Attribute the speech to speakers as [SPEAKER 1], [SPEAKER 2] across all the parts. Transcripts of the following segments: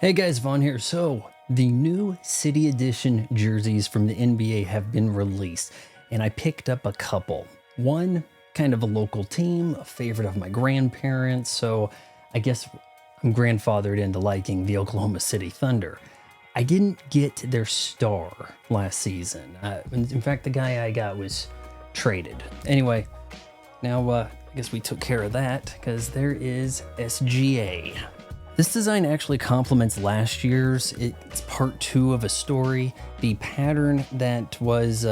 [SPEAKER 1] Hey guys, Vaughn here. So, the new City Edition jerseys from the NBA have been released, and I picked up a couple. One, kind of a local team, a favorite of my grandparents, so I guess I'm grandfathered into liking the Oklahoma City Thunder. I didn't get their star last season. In fact, the guy I got was traded. Anyway, now I guess we took care of that because there is SGA. This design actually complements last year's. It's part 2 of a story. The pattern that was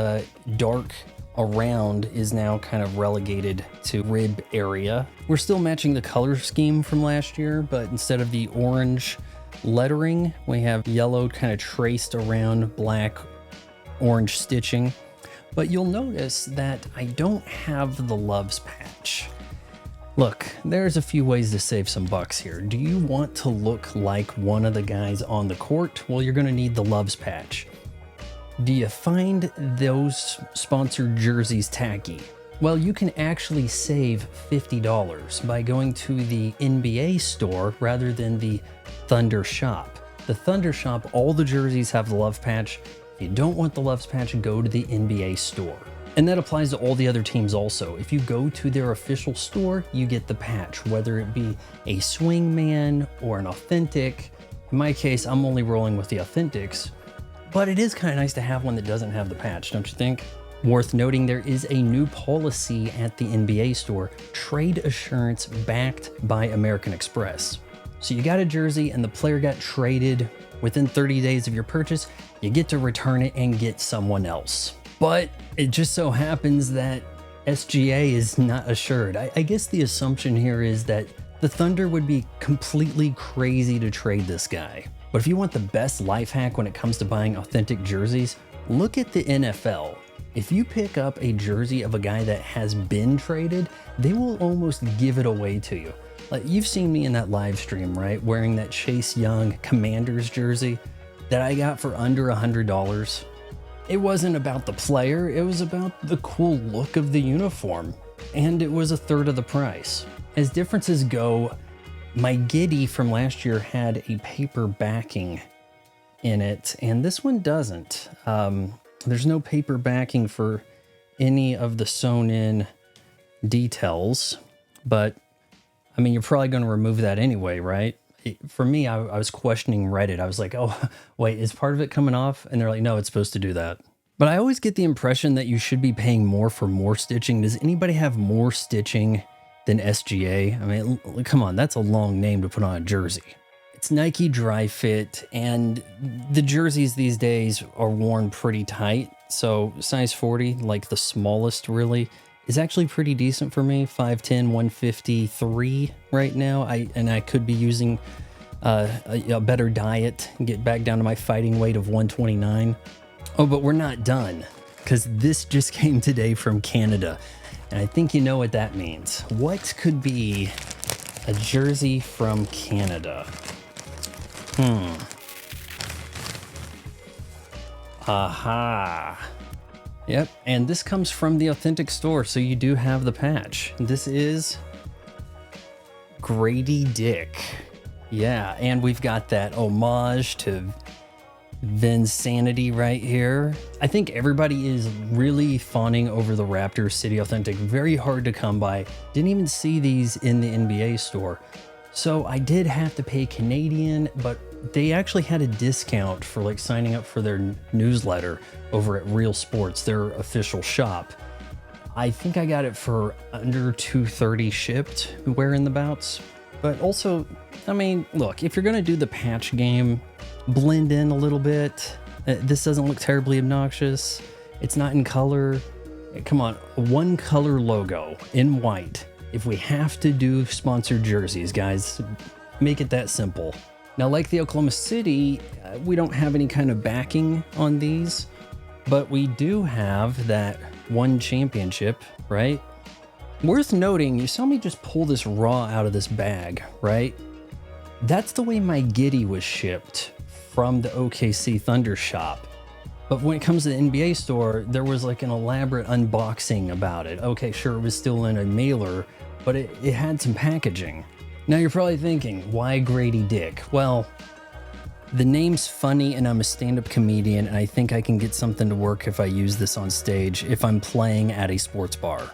[SPEAKER 1] dark around is now kind of relegated to rib area. We're still matching the color scheme from last year, but instead of the orange lettering, we have yellow kind of traced around black orange stitching. But you'll notice that I don't have the loves patch. Look, there's a few ways to save some bucks here. Do you want to look like one of the guys on the court? Well, you're going to need the loves patch. Do you find those sponsored jerseys tacky? Well, you can actually save $50 by going to the NBA store rather than the Thunder shop. The Thunder shop, all the jerseys have the love patch. If you don't want the loves patch, go to the NBA store. And that applies to all the other teams also. If you go to their official store, you get the patch, whether it be a swingman or an authentic. In my case, I'm only rolling with the authentics, but it is kind of nice to have one that doesn't have the patch, don't you think? Worth noting, there is a new policy at the NBA store, trade assurance backed by American Express. So you got a jersey and the player got traded within 30 days of your purchase, you get to return it and get someone else. But it just so happens that SGA is not assured. I guess the assumption here is that the Thunder would be completely crazy to trade this guy. But if you want the best life hack when it comes to buying authentic jerseys, look at the NFL. If you pick up a jersey of a guy that has been traded, they will almost give it away to you. Like you've seen me in that live stream, right? Wearing that Chase Young Commanders jersey that I got for under $100. It wasn't about the player, it was about the cool look of the uniform, and it was a third of the price. As differences go, my Giddy from last year had a paper backing in it, and this one doesn't. There's no paper backing for any of the sewn in details, but I mean, you're probably going to remove that anyway, right? For me, I was questioning Reddit. I was like, oh, wait, is part of it coming off? And they're like, no, it's supposed to do that. But I always get the impression that you should be paying more for more stitching. Does anybody have more stitching than SGA? I mean, come on, that's a long name to put on a jersey. It's Nike Dry Fit, and the jerseys these days are worn pretty tight. So size 40, like the smallest really, is actually pretty decent for me. 5'10", 153 right now. I could be using a better diet and get back down to my fighting weight of 129. Oh, but we're not done, because this just came today from Canada, and I think you know what that means. What could be a jersey from Canada? Aha. Yep, and this comes from the authentic store, so you do have the patch. This is Grady Dick. Yeah, and we've got that homage to Vinsanity right here. I think everybody is really fawning over the Raptors City Authentic. Very hard to come by. Didn't even see these in the NBA store. So I did have to pay Canadian, but they actually had a discount for like signing up for their newsletter over at Real Sports, their official shop. I think I got it for under $230 shipped, where in the bouts. But also, I mean, look, if you're gonna do the patch game, blend in a little bit. This doesn't look terribly obnoxious. It's not in color. Come on, one color logo in white. If we have to do sponsored jerseys, guys, make it that simple. Now, like the Oklahoma City, we don't have any kind of backing on these, but we do have that one championship, right? Worth noting, you saw me just pull this raw out of this bag, right? That's the way my Giddy was shipped from the OKC Thunder shop. But when it comes to the NBA store, there was like an elaborate unboxing about it. Okay, sure, it was still in a mailer, but it had some packaging. Now you're probably thinking, why Grady Dick? Well, The name's funny and I'm a stand-up comedian and I think I can get something to work if I use this on stage if I'm playing at a sports bar.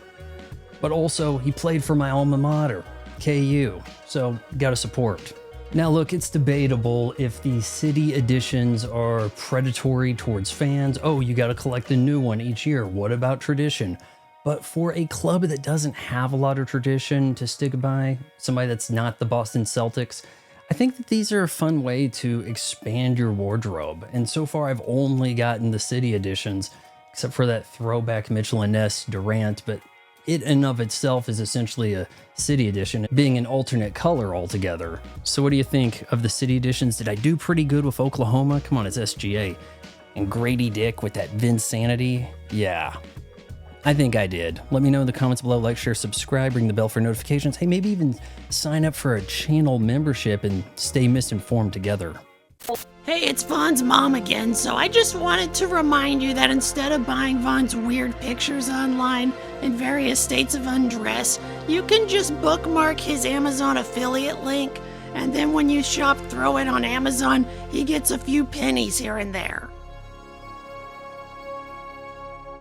[SPEAKER 1] But also, he played for my alma mater, KU, so gotta support. Now look, it's debatable if the city editions are predatory towards fans. Oh, you gotta collect a new one each year. What about tradition? But for a club that doesn't have a lot of tradition to stick by, somebody that's not the Boston Celtics, I think that these are a fun way to expand your wardrobe. And so far I've only gotten the city editions, except for that throwback Mitchell and Ness Durant, but it in of itself is essentially a city edition, being an alternate color altogether. So what do you think of the city editions? Did I do pretty good with Oklahoma? Come on, it's SGA. And Grady Dick with that Vinsanity? Yeah, I think I did. Let me know in the comments below. Like, share, subscribe, ring the bell for notifications. Hey, maybe even sign up for a channel membership and stay misinformed together.
[SPEAKER 2] Hey, it's Vaughn's mom again, so I just wanted to remind you that instead of buying Vaughn's weird pictures online in various states of undress, you can just bookmark his Amazon affiliate link, and then when you shop Throw It on Amazon, he gets a few pennies here and there.